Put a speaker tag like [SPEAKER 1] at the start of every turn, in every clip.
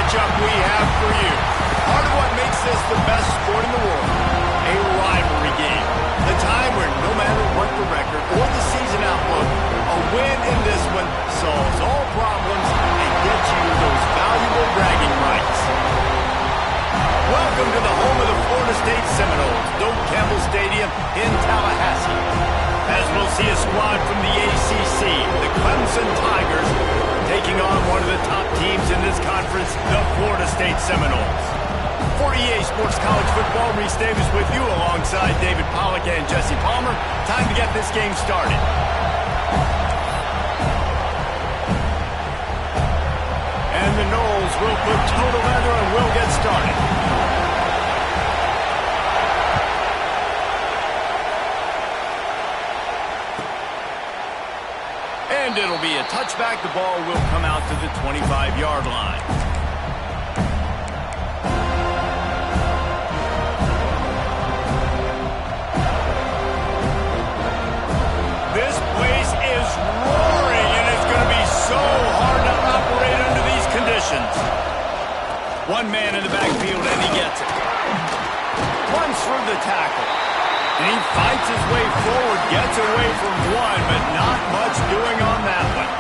[SPEAKER 1] matchup we have for you. Part of what makes this the best sport in the world, a rivalry game. The time where no matter what the record or the season outlook, a win in this one solves all problems and gets you those valuable bragging rights. Welcome to the home of the Florida State Seminoles, Doak Campbell Stadium in Tallahassee. As we'll see a squad from the ACC, the Clemson Tigers, taking on one of the top teams in this conference, the Florida State Seminoles. For EA Sports College Football, Reese Davis with you alongside David Pollack and Jesse Palmer. Time to get this game started. And the Noles will put toe to leather and will get started. And it'll be a touchback. The ball will come out to the 25-yard line. This place is roaring, and it's going to be so hard to operate under these conditions. One man in the backfield, and he gets it. Runs through the tackle. And he fights his way forward, gets away from one, but not much doing on that one.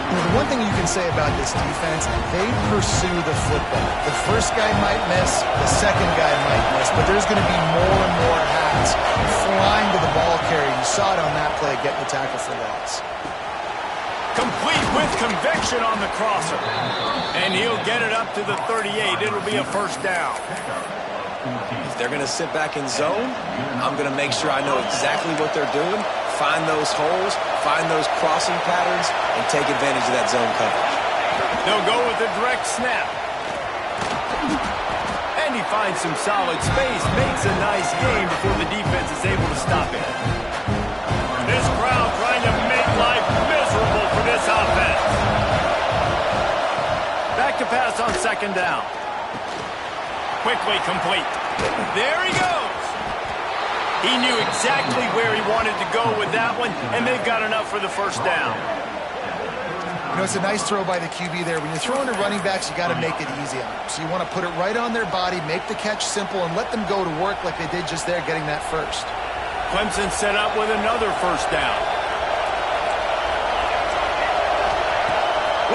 [SPEAKER 2] You know, the one thing you can say about this defense, they pursue the football. The first guy might miss, the second guy might miss, but there's going to be more and more hats flying to the ball carrier. You saw it on that play, getting the tackle for loss.
[SPEAKER 1] Complete with conviction on the crosser. And he'll get it up to the 38. It'll be a first down.
[SPEAKER 3] If they're going to sit back in zone, I'm going to make sure I know exactly what they're doing, find those holes, find those crossing patterns, and take advantage of that zone coverage.
[SPEAKER 1] They'll go with a direct snap. And he finds some solid space, makes a nice gain before the defense is able to stop it. This crowd trying to make life miserable for this offense. Back to pass on second down. Quickly complete. There he goes. He knew exactly where he wanted to go with that one, and they've got enough for the first down.
[SPEAKER 2] You know, it's a nice throw by the QB there. When you're throwing to running backs, you got to make it easy on them. So you want to put it right on their body, make the catch simple, and let them go to work like they did just there, getting that first.
[SPEAKER 1] Clemson set up with another first down.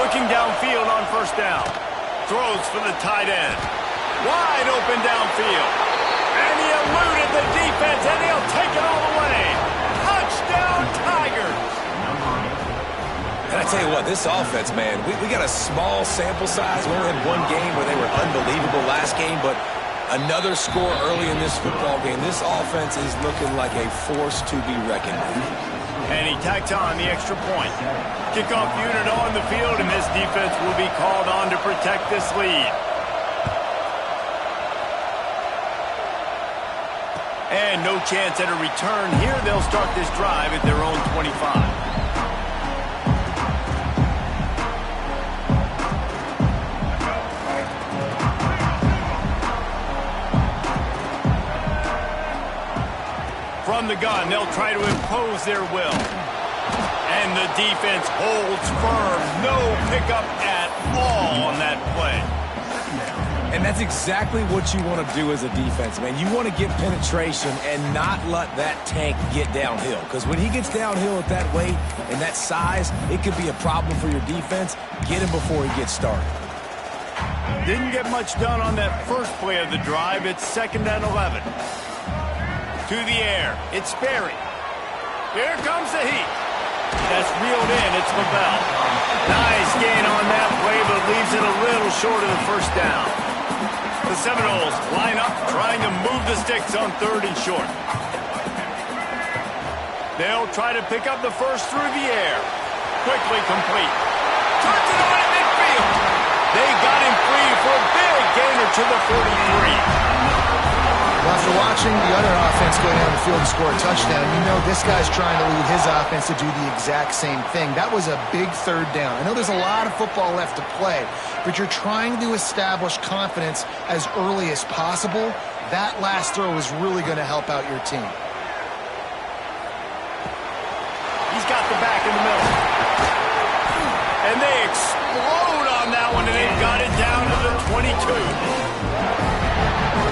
[SPEAKER 1] Looking downfield on first down. Throws for the tight end. Wide open downfield. And he eluded the defense, and he'll take it all the way. Touchdown, Tigers.
[SPEAKER 3] And I tell you what, this offense, man, we got a small sample size. We only had one game where they were unbelievable last game, but another score early in this football game. This offense is looking like a force to be reckoned with.
[SPEAKER 1] And he tacks on the extra point. Kickoff unit on the field, and this defense will be called on to protect this lead. And no chance at a return here. They'll start this drive at their own 25. From the gun, they'll try to impose their will. And the defense holds firm. No pickup at all on that play.
[SPEAKER 3] And that's exactly what you want to do as a defense, man. You want to get penetration and not let that tank get downhill. Because when he gets downhill at that weight and that size, it could be a problem for your defense. Get him before he gets started.
[SPEAKER 1] Didn't get much done on that first play of the drive. It's 2nd and 11. To the air. It's Sperry. Here comes the heat. That's reeled in. It's LaBelle. Nice gain on that play, but leaves it a little short of the first down. The Seminoles line up, trying to move the sticks on 3rd and short. They'll try to pick up the first through the air. Quickly complete. Turns it on at midfield. They got him free for a big gainer to the 43.
[SPEAKER 2] Well, after watching the other offense go down the field and score a touchdown, you know this guy's trying to lead his offense to do the exact same thing. That was a big 3rd down. I know there's a lot of football left to play, but you're trying to establish confidence as early as possible. That last throw is really going to help out your team.
[SPEAKER 1] He's got the back in the middle. And they explode on that one, and they've got it down to the 22.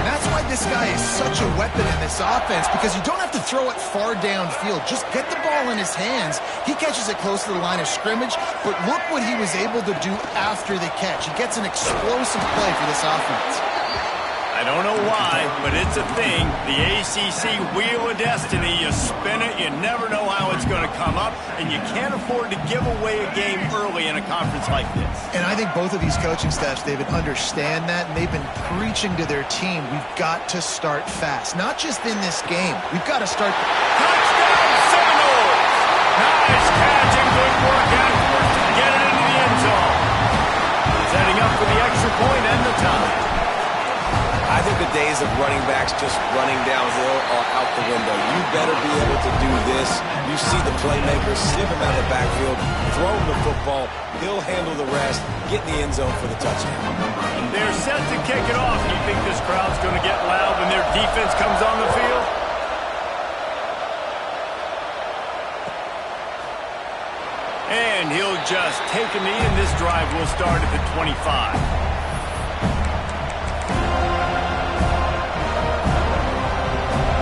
[SPEAKER 2] That's why this guy is such a weapon in this offense, because you don't have to throw it far downfield. Just get the ball in his hands. He catches it close to the line of scrimmage, but look what he was able to do after the catch. He gets an explosive play for this offense.
[SPEAKER 1] I don't know why, but it's a thing. The ACC Wheel of Destiny, you spin it, you never know how it's going to come up, and you can't afford to give away a game early in a conference like this.
[SPEAKER 2] And I think both of these coaching staffs, David, understand that, and they've been preaching to their team, we've got to start fast. Not just in this game. We've got to start...
[SPEAKER 1] Touchdown, Seminoles! Nice catch and good work afterwards to get it into the end zone. Setting up for the extra point and the tie.
[SPEAKER 3] I think the days of running backs just running downhill are out the window. You better be able to do this. You see the playmaker, snip him out of the backfield, throw him the football, he'll handle the rest, get in the end zone for the touchdown.
[SPEAKER 1] They're set to kick it off. You think this crowd's going to get loud when their defense comes on the field? And he'll just take a knee, and this drive will start at the 25.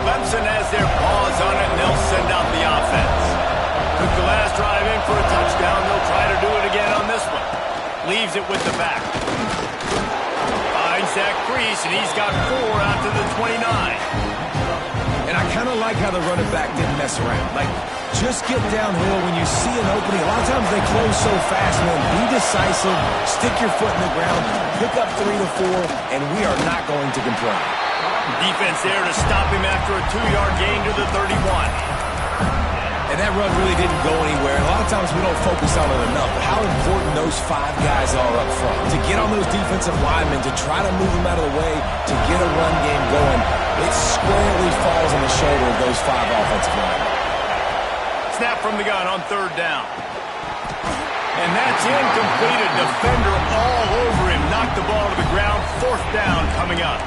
[SPEAKER 1] Clemson has their paws on it, and they'll send out the offense. Took the last drive in for a touchdown. They'll try to do it again on this one. Leaves it with the back. Finds Zach Priest, and he's got 4 out to the 29.
[SPEAKER 3] And I kind of like how the running back didn't mess around. Like, just get downhill when you see an opening. A lot of times they close so fast, man. Be decisive, stick your foot in the ground, pick up 3 to 4, and we are not going to complain.
[SPEAKER 1] Defense there to stop him after a 2-yard gain to the 31.
[SPEAKER 3] And that run really didn't go anywhere. A lot of times we don't focus on it enough, but how important those 5 guys are up front. To get on those defensive linemen, to try to move them out of the way, to get a run game going, it squarely falls on the shoulder of those 5 offensive linemen.
[SPEAKER 1] Snap from the gun on 3rd down. And that's incomplete. A defender all over him. Knocked the ball to the ground. 4th down coming up.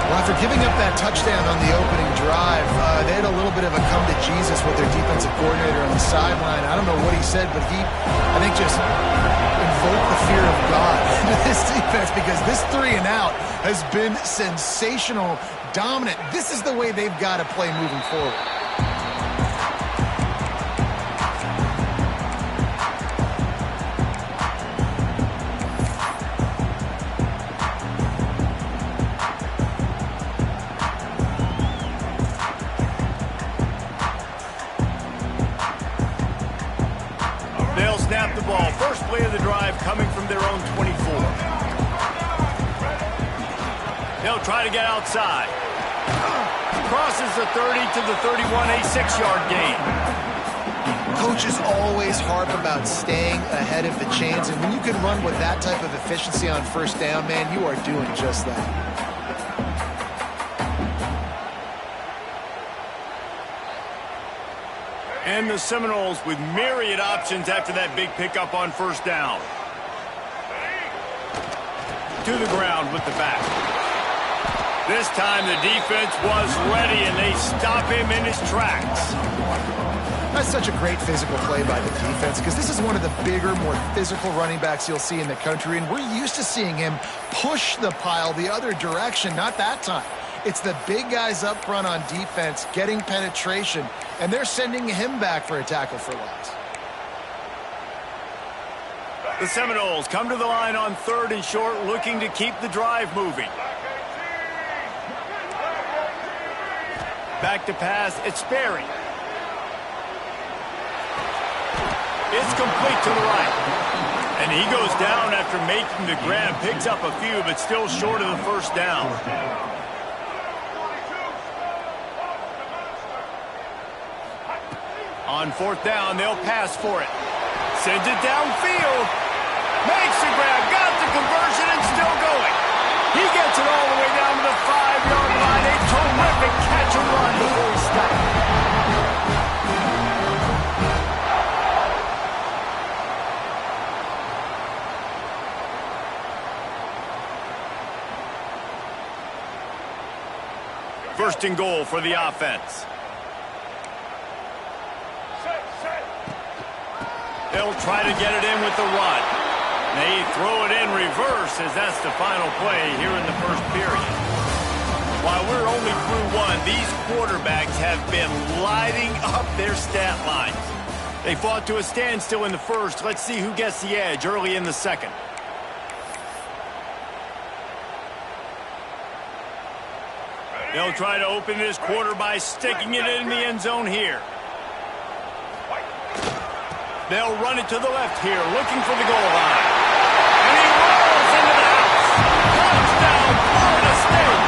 [SPEAKER 2] Well, after giving up that touchdown on the opening drive, they had a little bit of a come to Jesus with their defensive coordinator on the sideline. I don't know what he said, but he, I think, just invoked the fear of God into this defense, because this 3 and out has been sensational, dominant. This is the way they've got to play moving forward.
[SPEAKER 1] Snap the ball. First play of the drive coming from their own 24. They'll try to get outside. Crosses the 30 to the 31, a 6-yard gain.
[SPEAKER 2] Coaches always harp about staying ahead of the chains, and when you can run with that type of efficiency on 1st down, man, you are doing just that.
[SPEAKER 1] And the Seminoles with myriad options after that big pickup on 1st down. To the ground with the back. This time the defense was ready, and they stop him in his tracks.
[SPEAKER 2] That's such a great physical play by the defense, because this is one of the bigger, more physical running backs you'll see in the country, and we're used to seeing him push the pile the other direction. Not that time. It's the big guys up front on defense getting penetration, and they're sending him back for a tackle for loss.
[SPEAKER 1] The Seminoles come to the line on 3rd and short, looking to keep the drive moving. Back to pass, it's Sperry. It's complete to the right. And he goes down after making the grab, picks up a few, but still short of the 1st down. On 4th down, they'll pass for it. Sends it downfield. Makes the grab, got the conversion, and still going. He gets it all the way down to the 5-yard line. A terrific catch and run before he stopped. First and goal for the offense. They'll try to get it in with the run. They throw it in reverse as that's the final play here in the first period. While we're only through one, these quarterbacks have been lighting up their stat lines. They fought to a standstill in the first. Let's see who gets the edge early in the second. They'll try to open this quarter by sticking it in the end zone here. They'll run it to the left here, looking for the goal line. And he rolls into the house. Touchdown, Florida State.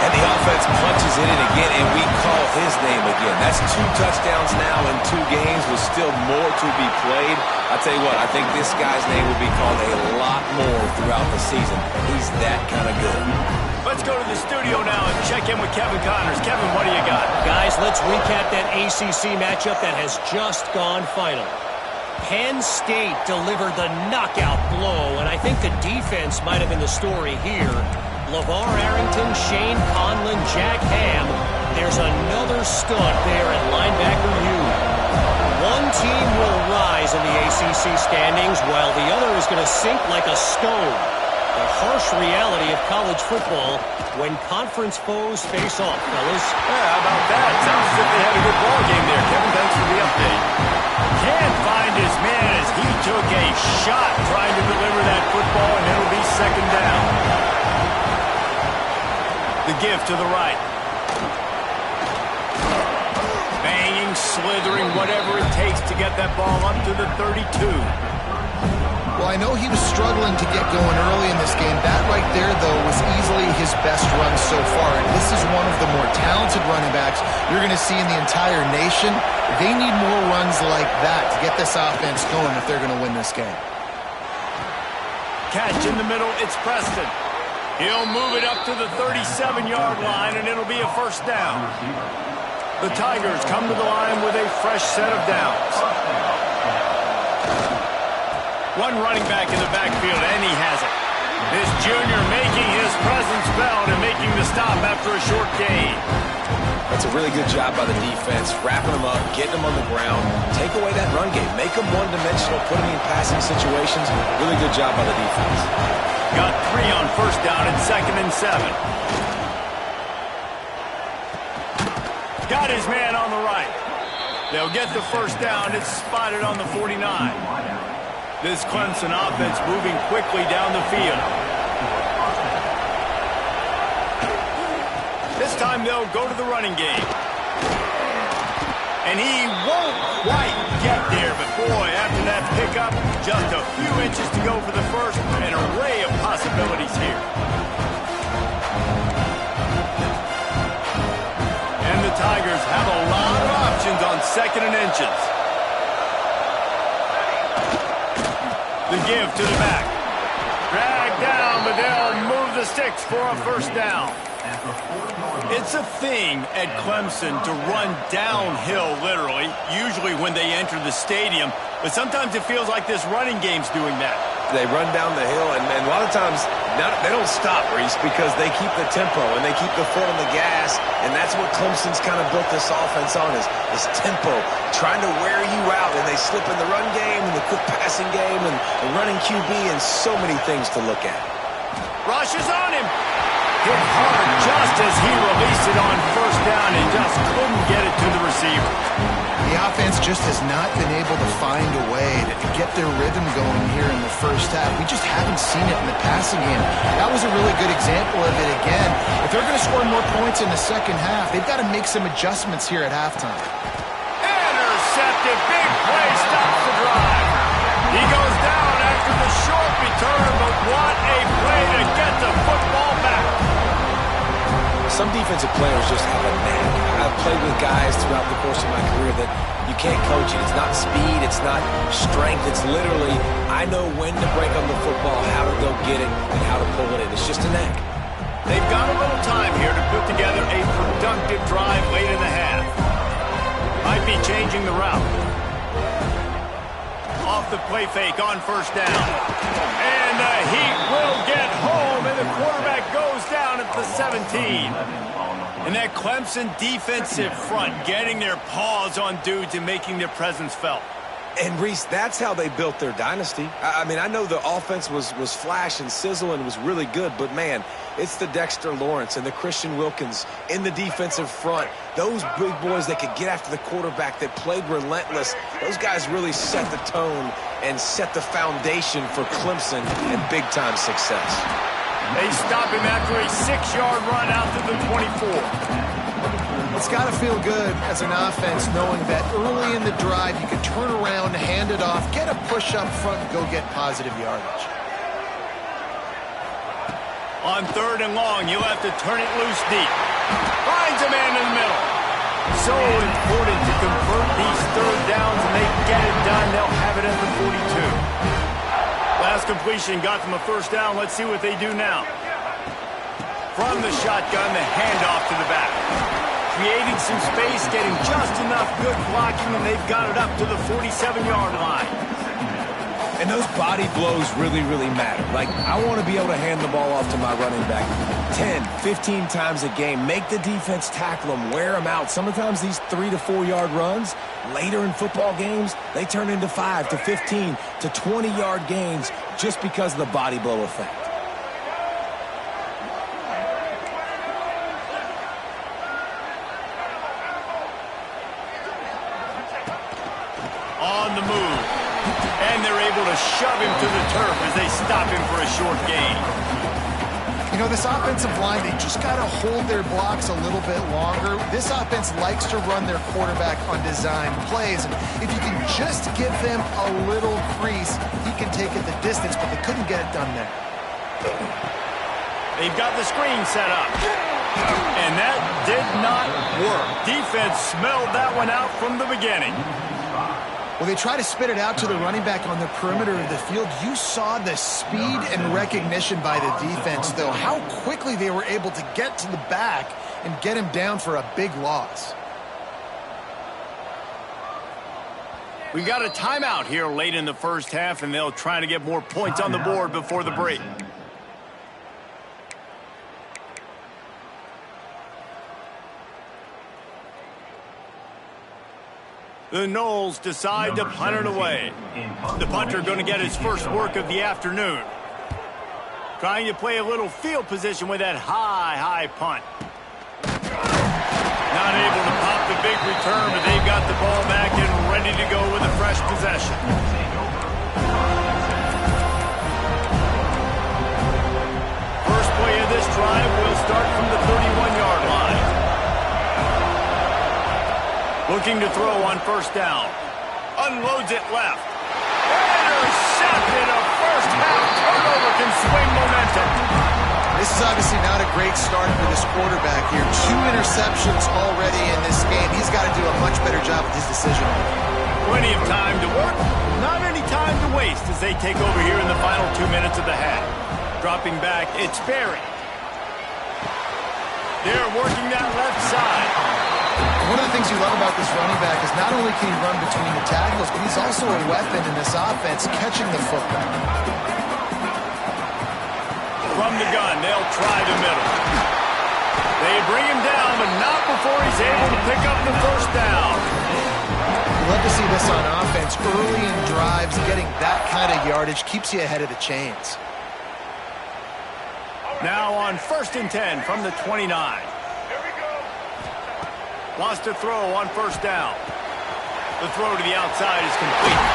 [SPEAKER 3] And the offense punches it in again, and we call his name again. That's 2 touchdowns now in 2 games with still more to be played. I'll tell you what, I think this guy's name will be called a lot more throughout the season. He's that kind of good.
[SPEAKER 1] Let's go to the studio now and check in with Kevin Connors. Kevin, what do you got?
[SPEAKER 4] Guys, let's recap that ACC matchup that has just gone final. Penn State delivered the knockout blow, and I think the defense might have been the story here. LeVar Arrington, Shane Conlon, Jack Ham. There's another stud there at linebacker U. One team will rise in the ACC standings while the other is going to sink like a stone. The harsh reality of college football when conference foes face off, fellas.
[SPEAKER 1] Yeah, how about that? Sounds as if they had a good ball game there. Kevin, thanks for the update. Can't find his man as he took a shot trying to deliver that football, and it'll be second down. The give to the right. Banging, slithering, whatever it takes to get that ball up to the 32.
[SPEAKER 2] Well, I know he was struggling to get going early in this game. That right there, though, was easily his best run so far. And this is one of the more talented running backs you're going to see in the entire nation. They need more runs like that to get this offense going if they're going to win this game.
[SPEAKER 1] Catch in the middle, it's Preston. He'll move it up to the 37-yard line, and it'll be a first down. The Tigers come to the line with a fresh set of downs. One running back in the backfield, and he has it. This junior making his presence felt and making the stop after a short gain.
[SPEAKER 3] That's a really good job by the defense, wrapping them up, getting them on the ground, take away that run game, make them one-dimensional, put them in passing situations. Really good job by the defense.
[SPEAKER 1] Got 3 on first down and 2nd and 7. Got his man on the right. They'll get the first down. It's spotted on the 49. This Clemson offense moving quickly down the field. This time they'll go to the running game. And he won't quite get there, but boy, after that pickup, just a few inches to go for the first. An array of possibilities here. And the Tigers have a lot of options on 2nd and inches. The give to the back. Drag down, but they'll move the sticks for a first down. It's a thing at Clemson to run downhill, literally, usually when they enter the stadium. But sometimes it feels like this running game's doing that.
[SPEAKER 3] They run down the hill, and a lot of times they don't stop, Reese, because they keep the tempo and they keep the foot on the gas, and that's what Clemson's kind of built this offense on is tempo, trying to wear you out, and they slip in the run game and the quick passing game and the running QB and so many things to look at.
[SPEAKER 1] Rush is on him. Hit hard just as he released it on first down and just couldn't get it to the receiver.
[SPEAKER 2] The offense just has not been able to find a way to get their rhythm going here in the first half. We just haven't seen it in the passing game. That was a really good example of it again. If they're going to score more points in the second half, they've got to make some adjustments here at halftime.
[SPEAKER 1] Intercepted. Big play stops the drive. He goes down after the short return, but what a play to get the football back.
[SPEAKER 3] Some defensive players just have a knack. I've played with guys throughout the course of my career that you can't coach it. It's not speed, it's not strength. It's literally, I know when to break on the football, how to go get it, and how to pull it in. It's just a knack.
[SPEAKER 1] They've got a little time here to put together a productive drive late in the half. Might be changing the route. Off the play fake on first down. And the Heat will get home, and the quarterback goes down at the 17. And that Clemson defensive front getting their paws on dudes and making their presence felt.
[SPEAKER 3] And, Reese, that's how they built their dynasty. I mean, I know the offense was flash and sizzle and was really good, but, man, it's the Dexter Lawrence and the Christian Wilkins in the defensive front. Those big boys that could get after the quarterback, that played relentless, those guys really set the tone and set the foundation for Clemson and big-time success.
[SPEAKER 1] They stop him after a 6-yard run out to the 24.
[SPEAKER 2] It's got to feel good as an offense knowing that early in the drive you can turn around, hand it off, get a push up front, and go get positive yardage.
[SPEAKER 1] On 3rd and long, you'll have to turn it loose deep. Finds a man in the middle. So important to convert these 3rd downs, and they get it done. They'll have it at the 42. Last completion got them a 1st down. Let's see what they do now. From the shotgun, the handoff to the back. Creating some space, getting just enough good blocking, and they've got it up to the 47-yard line.
[SPEAKER 3] And those body blows really, really matter. Like, I want to be able to hand the ball off to my running back 10, 15 times a game. Make the defense tackle them, wear them out. Sometimes these 3 to 4 yard runs, later in football games, they turn into 5 to 15 to 20-yard gains just because of the body blow effect.
[SPEAKER 1] On the move. And they're able to shove him to the turf as they stop him for a short gain.
[SPEAKER 2] You know, this offensive line, they just got to hold their blocks a little bit longer. This offense likes to run their quarterback on design plays. And if you can just give them a little crease, he can take it the distance, but they couldn't get it done there.
[SPEAKER 1] They've got the screen set up. And that did not work. Defense smelled that one out from the beginning.
[SPEAKER 2] Well, they try to spit it out to the running back on the perimeter of the field. You saw the speed and recognition by the defense, though, how quickly they were able to get to the back and get him down for a big loss.
[SPEAKER 1] We've got a timeout here late in the 1st half, and they'll try to get more points on the board before the break. The Noles decide to punt it away. The punter going to get his first work of the afternoon. Trying to play a little field position with that high punt. Not able to pop the big return, but they've got the ball back and ready to go with a fresh possession. First play of this drive will start from the 31-yard line. Looking to throw on 1st down. Unloads it left. Intercepted. A first half turnover can swing momentum.
[SPEAKER 2] This is obviously not a great start for this quarterback here. 2 interceptions already in this game. He's got to do a much better job with his decision.
[SPEAKER 1] Plenty of time to work. Not any time to waste as they take over here in the final 2 minutes of the half. Dropping back, it's Berry. They're working that left side.
[SPEAKER 2] One of the things you love about this running back is not only can he run between the tackles, but he's also a weapon in this offense, catching the football.
[SPEAKER 1] From the gun, they'll try the middle. They bring him down, but not before he's able to pick up the 1st down.
[SPEAKER 2] You love to see this on offense. Early in drives, getting that kind of yardage keeps you ahead of the chains.
[SPEAKER 1] Now on 1st and 10 from the 29. Wants to throw on 1st down. The throw to the outside is complete.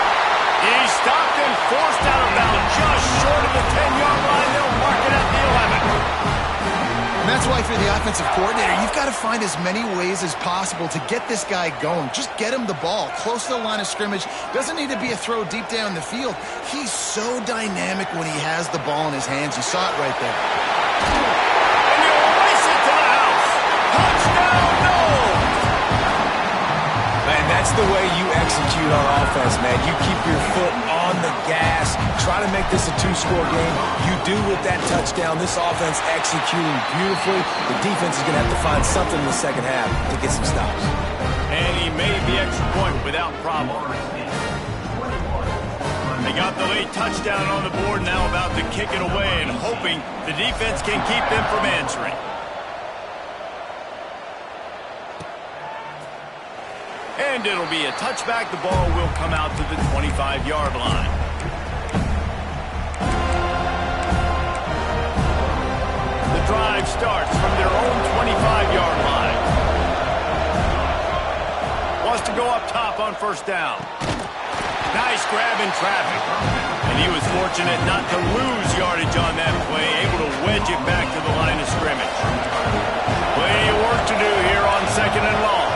[SPEAKER 1] He's stopped and forced out of bounds just short of the 10-yard line. They'll mark it at the 11.
[SPEAKER 2] And that's why if you're the offensive coordinator, you've got to find as many ways as possible to get this guy going. Just get him the ball close to the line of scrimmage. Doesn't need to be a throw deep down the field. He's so dynamic when he has the ball in his hands. You saw it right there.
[SPEAKER 1] And he'll race it to the house. Touchdown, Noles!
[SPEAKER 3] Man, that's the way you execute on offense, man. You keep your foot on the gas. Try to make this a 2-score game. You do with that touchdown. This offense executing beautifully. The defense is going to have to find something in the 2nd half to get some stops.
[SPEAKER 1] And he made the extra point without problem. They got the late touchdown on the board, now about to kick it away and hoping the defense can keep them from answering. And it'll be a touchback. The ball will come out to the 25-yard line. The drive starts from their own 25-yard line. Wants to go up top on first down. Nice grab in traffic. And he was fortunate not to lose yardage on that play, able to wedge it back to the line of scrimmage. Plenty of work to do here on second and long.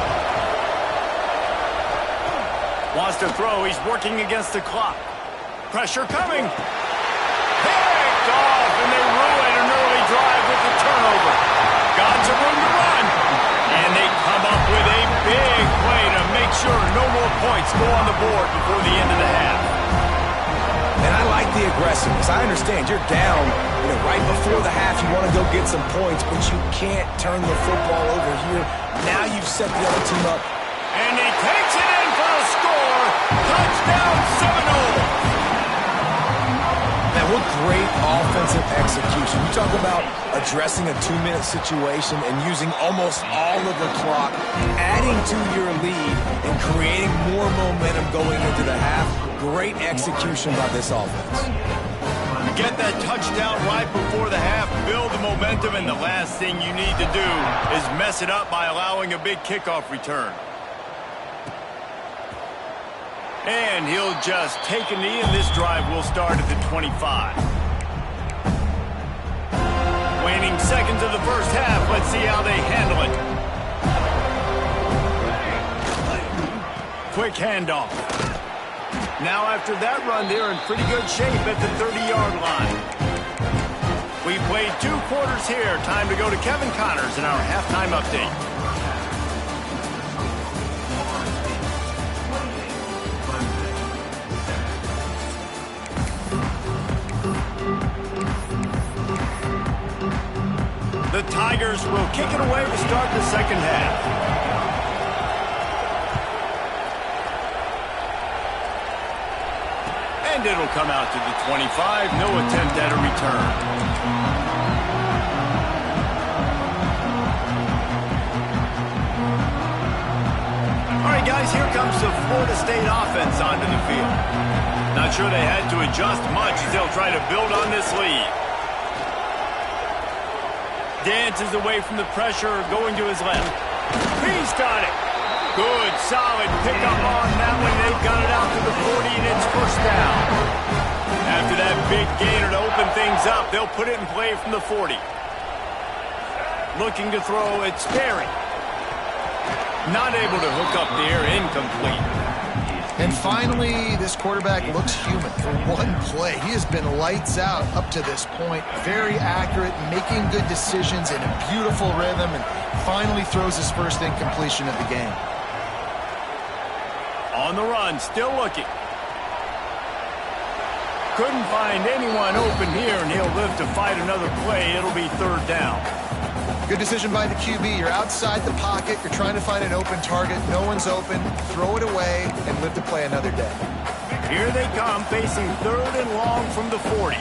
[SPEAKER 1] Wants to throw. He's working against the clock. Pressure coming. Picked off, and they ruin an early drive with the turnover. Got some room to run. And they come up with a big play to make sure no more points go on the board before the end of the half.
[SPEAKER 3] And I like the aggressiveness. I understand you're down, right before the half. You want to go get some points, but you can't turn the football over here. Now you've set the other team up.
[SPEAKER 1] And he takes it in for a score. Touchdown Seminoles.
[SPEAKER 3] Now, what great offensive execution. You talk about addressing a 2-minute situation and using almost all of the clock, adding to your lead and creating more momentum going into the half. Great execution by this offense.
[SPEAKER 1] Get that touchdown right before the half, build the momentum, and the last thing you need to do is mess it up by allowing a big kickoff return. And he'll just take a knee, and this drive will start at the 25. Waning seconds of the first half. Let's see how they handle it. Quick handoff. Now after that run, they're in pretty good shape at the 30-yard line. We played 2 quarters here. Time to go to Kevin Connors in our halftime update. The Tigers will kick it away to start the second half. And it'll come out to the 25. No attempt at a return. All right, guys, here comes the Florida State offense onto the field. Not sure they had to adjust much as they'll try to build on this lead. Dances away from the pressure, going to his left. He's got it. Good, solid pickup on that one. They've got it out to the 40, and it's first down. After that big gainer to open things up, they'll put it in play from the 40. Looking to throw, it's Sperry. Not able to hook up there, incomplete.
[SPEAKER 2] And finally, this quarterback looks human for one play. He has been lights out up to this point. Very accurate, making good decisions in a beautiful rhythm, and finally throws his first incompletion of the game.
[SPEAKER 1] On the run, still looking. Couldn't find anyone open here, and he'll live to fight another play. It'll be third down.
[SPEAKER 2] Good decision by the QB. You're outside the pocket. You're trying to find an open target. No one's open. Throw it away and live to play another day.
[SPEAKER 1] Here they come, facing third and long from the 40.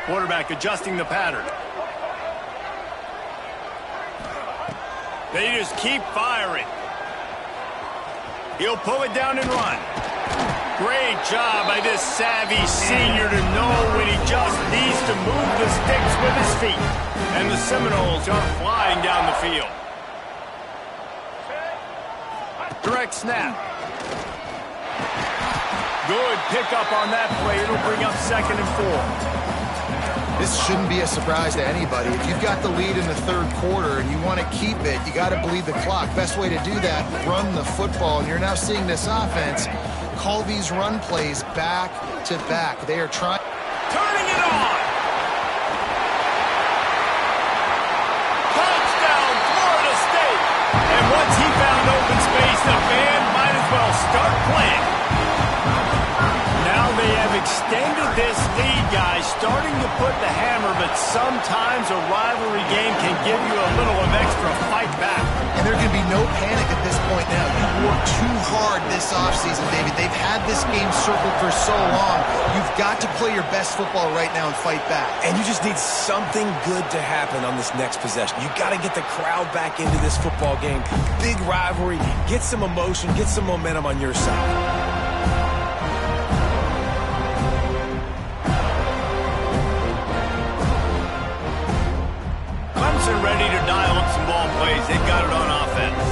[SPEAKER 1] Quarterback adjusting the pattern. They just keep firing. He'll pull it down and run. Great job by this savvy senior to know when he just needs to move the sticks with his feet. And the Seminoles are flying down the field. Direct snap. Good pickup on that play. It'll bring up second and 4.
[SPEAKER 2] This shouldn't be a surprise to anybody. If you've got the lead in the third quarter and you want to keep it, you got to bleed the clock. Best way to do that, run the football. And you're now seeing this offense call these run plays back to back. They are trying.
[SPEAKER 1] Turning it on. Touchdown, Florida State. And once he found open space, the band might as well start playing. Now they have extended this lead, guys, starting to put the hammer but sometimes a rivalry game can give you a little of extra fight back.
[SPEAKER 2] And there can be no panic at this point now. You worked too hard this offseason, David. They've had this game circled for so long. You've got to play your best football right now and fight back.
[SPEAKER 3] And you just need something good to happen on this next possession. You got to get the crowd back into this football game. Big rivalry. Get some emotion. Get some momentum on your side.
[SPEAKER 1] Ready to dial up some ball plays. They've got it on offense.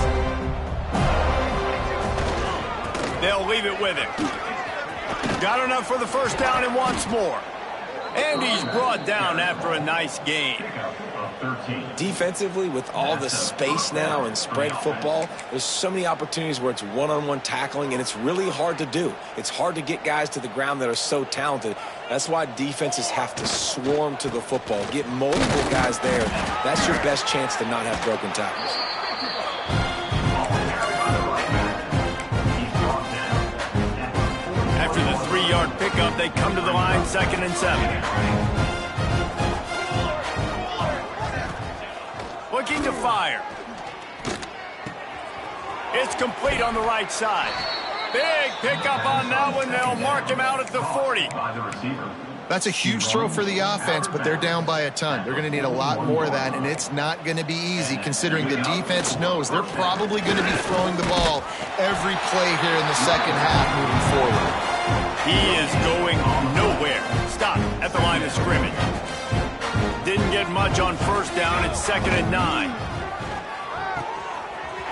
[SPEAKER 1] They'll leave it with him. Got enough for the first down and wants more. And he's brought down after a nice gain.
[SPEAKER 3] Defensively, with all the space now and spread football, there's so many opportunities where it's one-on-one tackling, and it's really hard to do. It's hard to get guys to the ground that are so talented. That's why defenses have to swarm to the football, get multiple guys there. That's your best chance to not have broken tackles.
[SPEAKER 1] After the 3-yard pickup, they come to the line, 2nd and 7. Looking to fire. It's complete on the right side. Big pickup on that one. They'll mark him out at the 40.
[SPEAKER 2] That's a huge throw for the offense, but they're down by a ton. They're going to need a lot more of that, and it's not going to be easy considering the defense knows they're probably going to be throwing the ball every play here in the second half moving forward.
[SPEAKER 1] He is going nowhere. Stop at the line of scrimmage. Didn't get much on first down. It's 2nd and 9.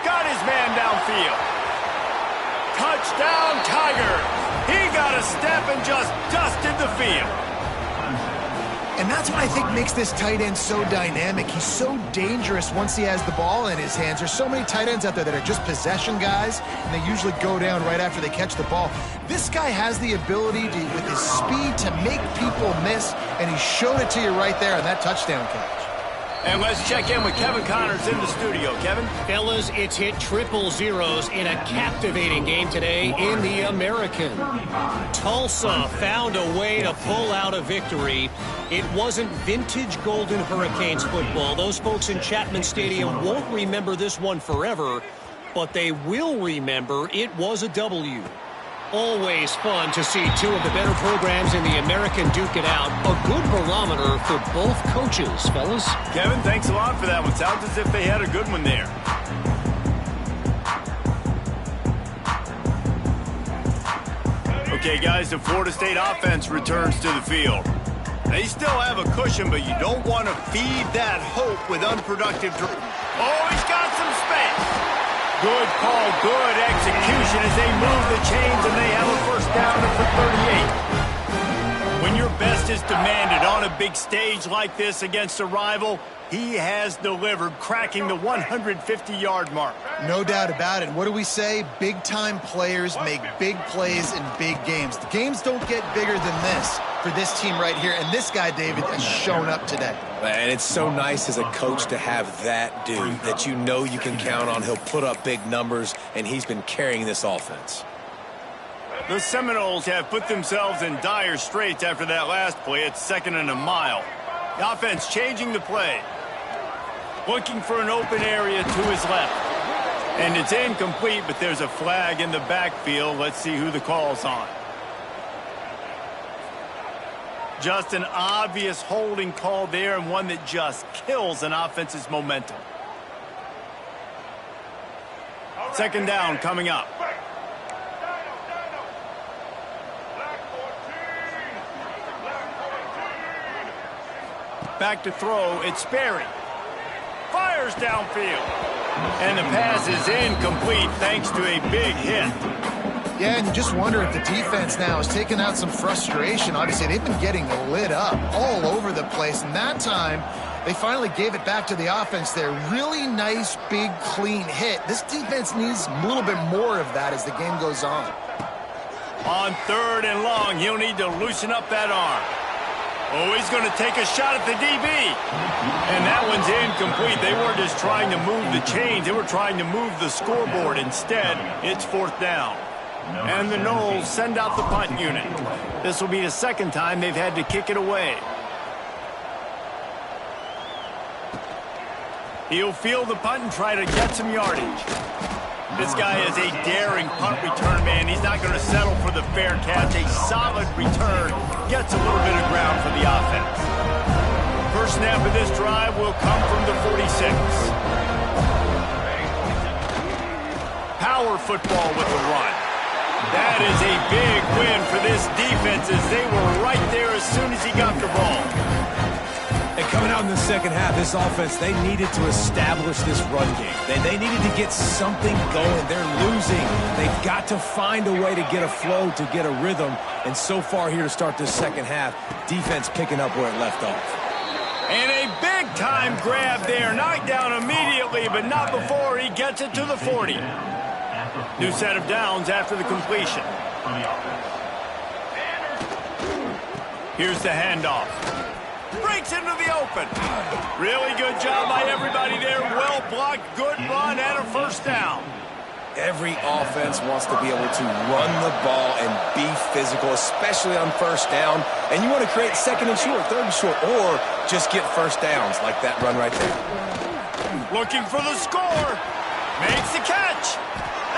[SPEAKER 1] Got his man downfield. Touchdown, Tigers. He got a step and just dusted the field.
[SPEAKER 2] And that's what I think makes this tight end so dynamic. He's so dangerous once he has the ball in his hands. There's so many tight ends out there that are just possession guys, and they usually go down right after they catch the ball. This guy has the ability to, with his speed, to make people miss, and he showed it to you right there on that touchdown catch.
[SPEAKER 1] And let's check in with Kevin Connors in the studio. Kevin?
[SPEAKER 4] Fellas, it's hit triple zeros in a captivating game today in the American. Tulsa found a way to pull out a victory. It wasn't vintage Golden Hurricanes football. Those folks in Chapman Stadium won't remember this one forever, but they will remember it was a W. Always fun to see two of the better programs in the American duke it out. A good barometer for both coaches, fellas.
[SPEAKER 1] Kevin, thanks a lot for that one. Sounds as if they had a good one there. Okay, guys, the Florida State offense returns to the field. They still have a cushion, but you don't want to feed that hope with unproductive. Oh, he's got some space. Good call, good execution as they move the chains and they have a first down for 38. When your best is demanded on a big stage like this against a rival, he has delivered, cracking the 150-yard mark.
[SPEAKER 2] No doubt about it. What do we say? Big-time players make big plays in big games. The games don't get bigger than this for this team right here, and this guy, David, has shown up today.
[SPEAKER 3] And it's so nice as a coach to have that dude that you know you can count on. He'll put up big numbers, and he's been carrying this offense.
[SPEAKER 1] The Seminoles have put themselves in dire straits after that last play. It's 2nd and a mile. The offense changing the play. Looking for an open area to his left. And it's incomplete, but there's a flag in the backfield. Let's see who the call's on. Just an obvious holding call there, and one that just kills an offense's momentum. 2nd down coming up. Back to throw, it's Sperry. Fires downfield. And the pass is incomplete thanks to a big hit.
[SPEAKER 2] Yeah, and you just wonder if the defense now is taking out some frustration. Obviously, they've been getting lit up all over the place. And that time, they finally gave it back to the offense there. Really nice, big, clean hit. This defense needs a little bit more of that as the game goes on.
[SPEAKER 1] On 3rd and long, he'll need to loosen up that arm. Oh, he's going to take a shot at the DB. And that one's incomplete. They weren't just trying to move the chains. They were trying to move the scoreboard. Instead, it's 4th down. And the Noles send out the punt unit. This will be the 2nd time they've had to kick it away. He'll field the punt and try to get some yardage. This guy is a daring punt return man. He's not going to settle for the fair catch. A solid return gets a little bit of ground for the offense. First snap of this drive will come from the 46. Power football with the run. That is a big win for this defense as they were right there as soon as he got the ball.
[SPEAKER 3] And coming out in the second half, this offense, they needed to establish this run game. They needed to get something going. They're losing. They've got to find a way to get a flow, to get a rhythm. And so far here to start this second half, defense picking up where it left off.
[SPEAKER 1] And a big-time grab there. Knocked down immediately, but not before he gets it to the 40. New set of downs after the completion. Here's the handoff. Breaks into the open. Really good job by everybody there. Well blocked, good run, and a first down.
[SPEAKER 3] Every offense wants to be able to run the ball and be physical, especially on first down. And you want to create second and short, third and short, or just get first downs like that run right there.
[SPEAKER 1] Looking for the score. Makes the catch.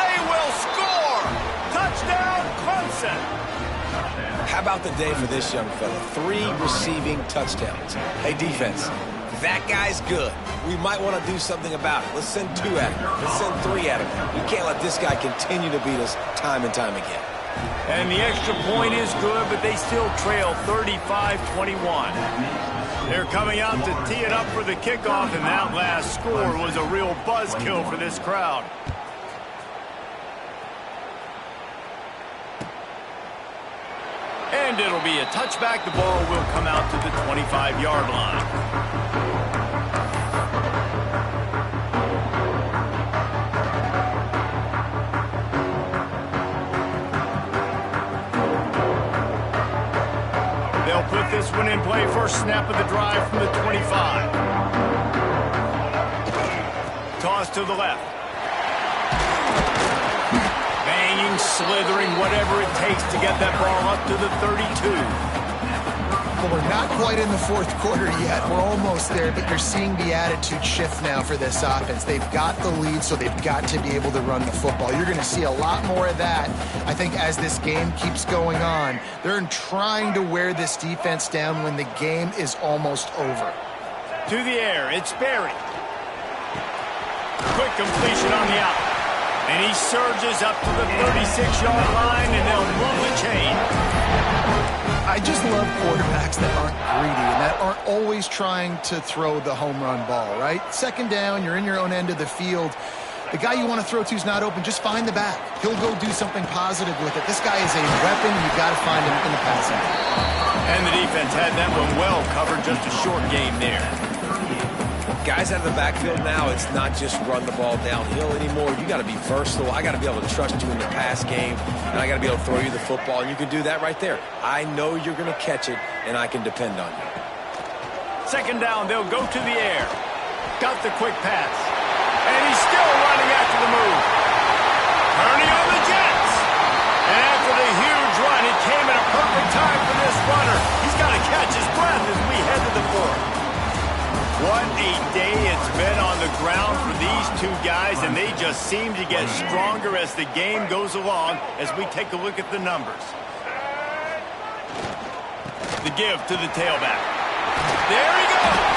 [SPEAKER 1] They will score. Touchdown, Clemson.
[SPEAKER 3] How about the day for this young fella? 3 receiving touchdowns. Hey, defense, that guy's good. We might want to do something about it. Let's send 2 at him. Let's send 3 at him. We can't let this guy continue to beat us time and time again.
[SPEAKER 1] And the extra point is good, but they still trail 35-21. They're coming out to tee it up for the kickoff, and that last score was a real buzzkill for this crowd. And it'll be a touchback. The ball will come out to the 25-yard line. They'll put this one in play. First snap of the drive from the 25. Toss to the left. Banging, slithering, whatever it takes to get that ball up to the 32.
[SPEAKER 2] Well, we're not quite in the fourth quarter yet. We're almost there, but you're seeing the attitude shift now for this offense. They've got the lead, so they've got to be able to run the football. You're going to see a lot more of that, I think, as this game keeps going on. They're trying to wear this defense down when the game is almost over.
[SPEAKER 1] To the air, it's Berry. Quick completion on the out. And he surges up to the 36-yard line, and they'll move the chain.
[SPEAKER 2] I just love quarterbacks that aren't greedy and that aren't always trying to throw the home run ball, right? Second down, you're in your own end of the field. The guy you want to throw to is not open. Just find the back. He'll go do something positive with it. This guy is a weapon. You've got to find him in the passing.
[SPEAKER 1] And the defense had that one well covered. Just a short game there.
[SPEAKER 3] Guys out of the backfield now, it's not just run the ball downhill anymore. You got to be versatile. I got to be able to trust you in the pass game, and I got to be able to throw you the football, and you can do that right there. I know you're going to catch it, and I can depend on you.
[SPEAKER 1] Second down, they'll go to the air. Got the quick pass. And he's still running after the move. Turning on the Jets. And after the huge run, it came at a perfect time for this runner. He's got to catch his breath as we head to the fourth. What a day it's been on the ground for these two guys, and they just seem to get stronger as the game goes along as we take a look at the numbers. The give to the tailback. There he goes.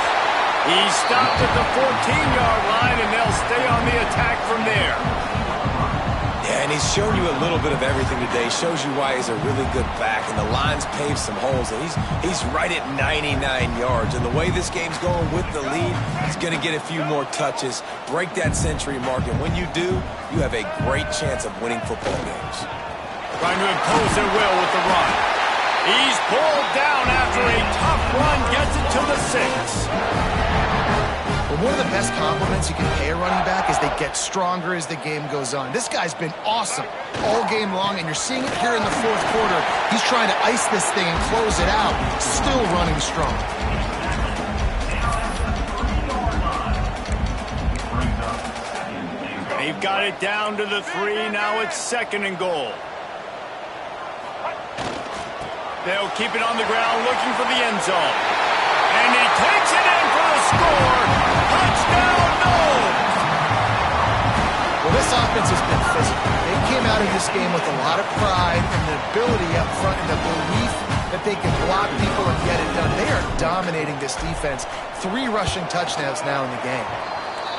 [SPEAKER 1] He's stopped at the 14-yard line, and they'll stay on the attack from there.
[SPEAKER 3] Yeah, and he's shown you a little bit of everything today. Shows you why he's a really good back, and the line's paved some holes, and he's right at 99 yards. And the way this game's going with the lead, he's going to get a few more touches, break that century mark, and when you do, you have a great chance of winning football games.
[SPEAKER 1] Trying to impose their will with the run. He's pulled down after a tough run, gets it to the 6.
[SPEAKER 2] Well, one of the best compliments you can pay a running back is they get stronger as the game goes on. This guy's been awesome all game long, and you're seeing it here in the fourth quarter. He's trying to ice this thing and close it out, still running strong.
[SPEAKER 1] They've got it down to the 3. Now it's 2nd and goal. They'll keep it on the ground, looking for the end zone. And he takes it in for the score. Touchdown,
[SPEAKER 2] Well, this offense has been physical. They came out of this game with a lot of pride and the ability up front and the belief that they can block people and get it done. They are dominating this defense. 3 rushing touchdowns now in the game.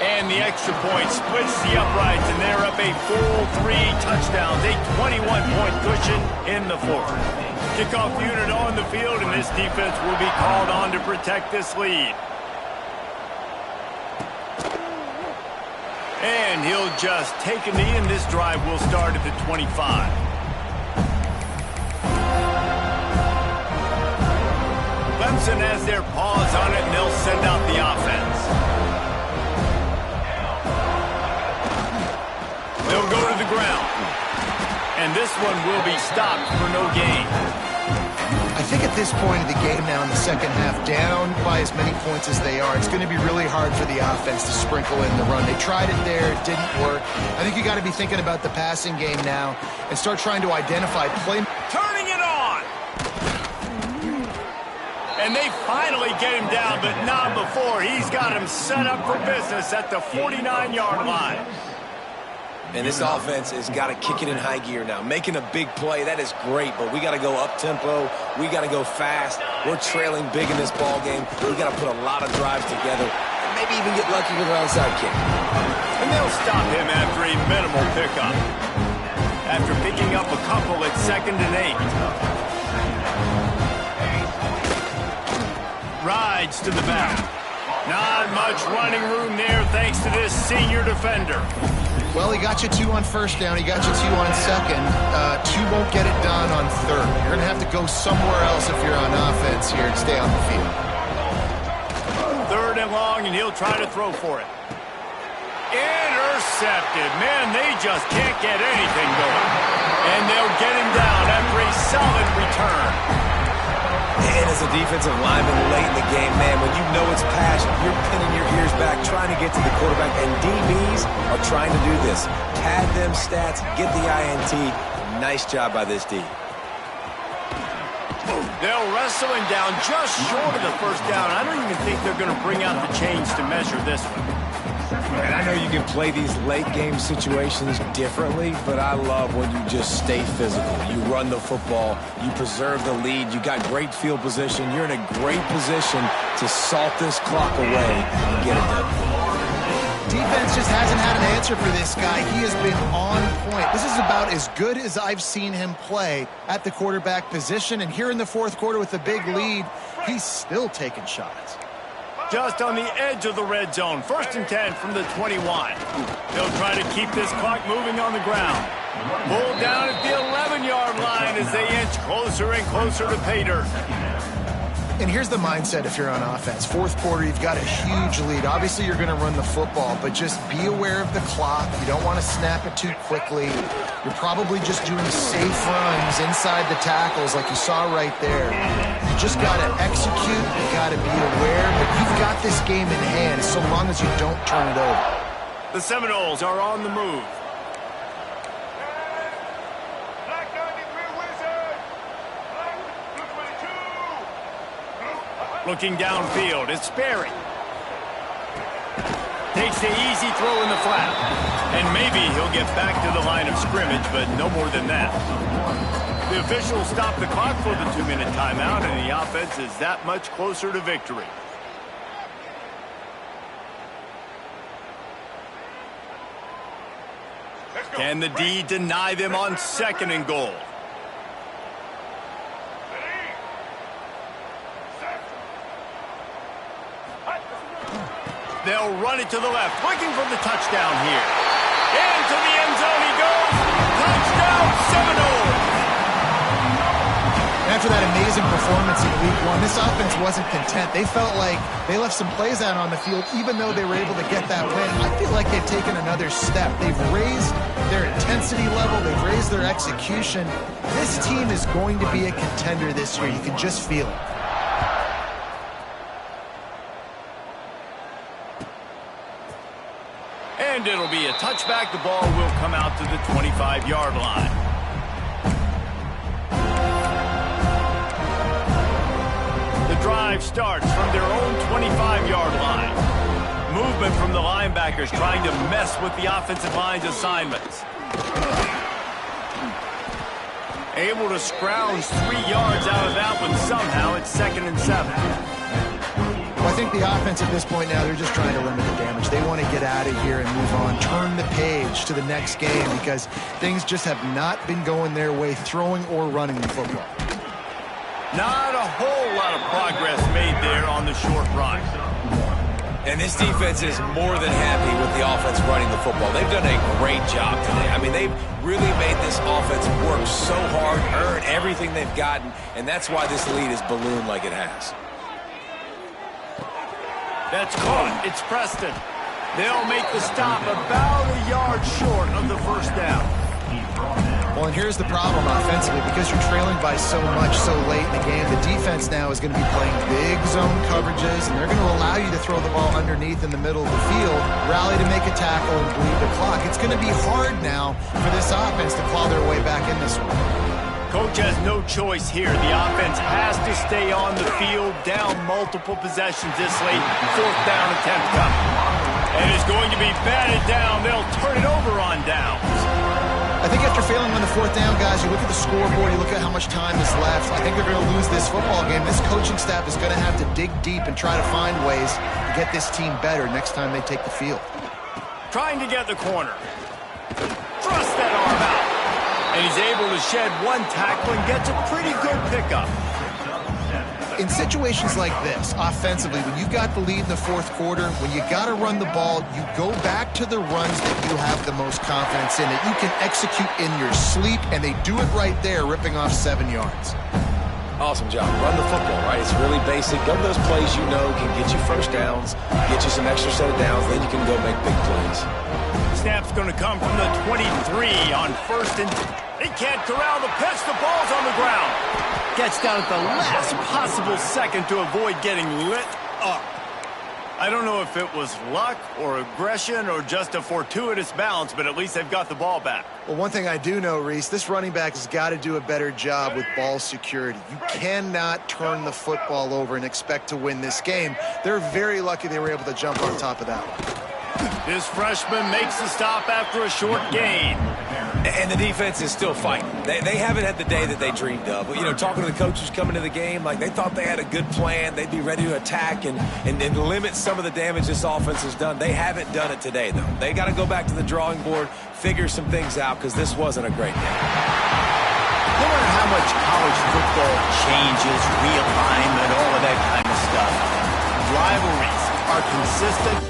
[SPEAKER 1] And the extra point splits the uprights, and they're up a full 3 touchdowns, a 21-point cushion in the fourth. Kickoff unit on the field, and this defense will be called on to protect this lead. And he'll just take a knee, and this drive will start at the 25. Clemson has their paws on it, and they'll send out the offense. They'll go to the ground. And this one will be stopped for no gain.
[SPEAKER 2] I think at this point of the game now in the second half, down by as many points as they are, it's going to be really hard for the offense to sprinkle in the run. They tried it there. It didn't work. I think you got to be thinking about the passing game now and start trying to identify play.
[SPEAKER 1] Turning it on. And they finally get him down, but not before. He's got him set up for business at the 49-yard line.
[SPEAKER 3] And this offense has got to kick it in high gear now. Making a big play, that is great, but we got to go up-tempo. We got to go fast. We're trailing big in this ball game. We got to put a lot of drives together and maybe even get lucky with an onside kick.
[SPEAKER 1] And they'll stop him after a minimal pickup. After picking up a couple at 2nd and 8. Rides to the back. Not much running room there thanks to this senior defender.
[SPEAKER 2] Well, he got you 2 on first down. He got you 2 on second. 2 won't get it done on third. You're going to have to go somewhere else if you're on offense here and stay on the field.
[SPEAKER 1] 3rd and long, and he'll try to throw for it. Intercepted. Man, they just can't get anything going. And they'll get him down after a solid return.
[SPEAKER 3] And as a defensive lineman late in the game, man, when you know it's passion, you're pinning your ears back, trying to get to the quarterback, and DBs are trying to do this. Pad them stats, get the INT. Nice job by this D.
[SPEAKER 1] They'll wrestle him down just short of the first down. I don't even think they're going to bring out the chains to measure this one.
[SPEAKER 3] And I know you can play these late-game situations differently, but I love when you just stay physical. You run the football, you preserve the lead, you got great field position, you're in a great position to salt this clock away and get it done.
[SPEAKER 2] Defense just hasn't had an answer for this guy. He has been on point. This is about as good as I've seen him play at the quarterback position, and here in the fourth quarter with a big lead, he's still taking shots.
[SPEAKER 1] Just on the edge of the red zone. 1st and 10 from the 21. They'll try to keep this clock moving on the ground. Pulled down at the 11-yard line as they inch closer and closer to pay dirt.
[SPEAKER 2] And here's the mindset if you're on offense. Fourth quarter, you've got a huge lead. Obviously, you're going to run the football, but just be aware of the clock. You don't want to snap it too quickly. You're probably just doing safe runs inside the tackles like you saw right there. You just got to execute. You got to be aware, but you've got this game in hand so long as you don't turn it over.
[SPEAKER 1] The Seminoles are on the move. Looking downfield, it's Sperry. Takes the easy throw in the flat. And maybe he'll get back to the line of scrimmage, but no more than that. The officials stop the clock for the 2-minute timeout, and the offense is that much closer to victory. Can the D deny them on 2nd and goal? They'll run it to the left, looking for the touchdown here. Into the end zone he goes. Touchdown, Seminoles!
[SPEAKER 2] After that amazing performance in Week 1, this offense wasn't content. They felt like they left some plays out on the field, even though they were able to get that win. I feel like they've taken another step. They've raised their intensity level. They've raised their execution. This team is going to be a contender this year. You can just feel it.
[SPEAKER 1] And it'll be a touchback. The ball will come out to the 25-yard line. The drive starts from their own 25-yard line. Movement from the linebackers trying to mess with the offensive line's assignments. Able to scrounge 3 yards out of that one somehow. It's 2nd and 7.
[SPEAKER 2] Well, I think the offense at this point now, they're just trying to limit the damage. They want to get out of here and move on, turn the page to the next game because things just have not been going their way, throwing or running the football.
[SPEAKER 1] Not a whole lot of progress made there on the short run.
[SPEAKER 3] And this defense is more than happy with the offense running the football. They've done a great job today. I mean, they've really made this offense work so hard, earn everything they've gotten, and that's why this lead is ballooned like it has.
[SPEAKER 1] That's caught. It's Preston. They'll make the stop about a yard short of the first down.
[SPEAKER 2] Well, and here's the problem offensively. Because you're trailing by so much so late in the game, the defense now is going to be playing big zone coverages, and they're going to allow you to throw the ball underneath in the middle of the field, rally to make a tackle, and bleed the clock. It's going to be hard now for this offense to claw their way back in this one.
[SPEAKER 1] Coach has no choice here. The offense has to stay on the field, down multiple possessions this late. 4th down attempt coming. And it's going to be batted down. They'll turn it over on downs.
[SPEAKER 2] I think after failing on the 4th down, guys, you look at the scoreboard, you look at how much time is left. I think they're going to lose this football game. This coaching staff is going to have to dig deep and try to find ways to get this team better next time they take the field.
[SPEAKER 1] Trying to get the corner. Thrust that arm out. And he's able to shed one tackle and gets a pretty good pickup.
[SPEAKER 2] In situations like this, offensively, when you've got the lead in the 4th quarter, when you got to run the ball, you go back to the runs that you have the most confidence in, that you can execute in your sleep, and they do it right there, ripping off 7 yards.
[SPEAKER 3] Awesome job. Run the football, right? It's really basic. Go to those plays you know can get you first downs, get you some extra set of downs, then you can go make big plays.
[SPEAKER 1] Snap's going to come from the 23 on 1st and... He can't corral the pitch. The ball's on the ground. Gets down at the last possible second to avoid getting lit up. I don't know if it was luck or aggression or just a fortuitous bounce, but at least they've got the ball back.
[SPEAKER 2] Well, one thing I do know, Reese, this running back has got to do a better job with ball security. You cannot turn the football over and expect to win this game. They're very lucky they were able to jump on top of that one.
[SPEAKER 1] This freshman makes the stop after a short gain.
[SPEAKER 3] And the defense is still fighting. They haven't had the day that they dreamed of. You know, talking to the coaches coming to the game, like they thought they had a good plan. They'd be ready to attack and limit some of the damage this offense has done. They haven't done it today, though. They got to go back to the drawing board, figure some things out, because this wasn't a great game.
[SPEAKER 1] No matter how much college football changes, realignment, all of that kind of stuff, rivalries are consistent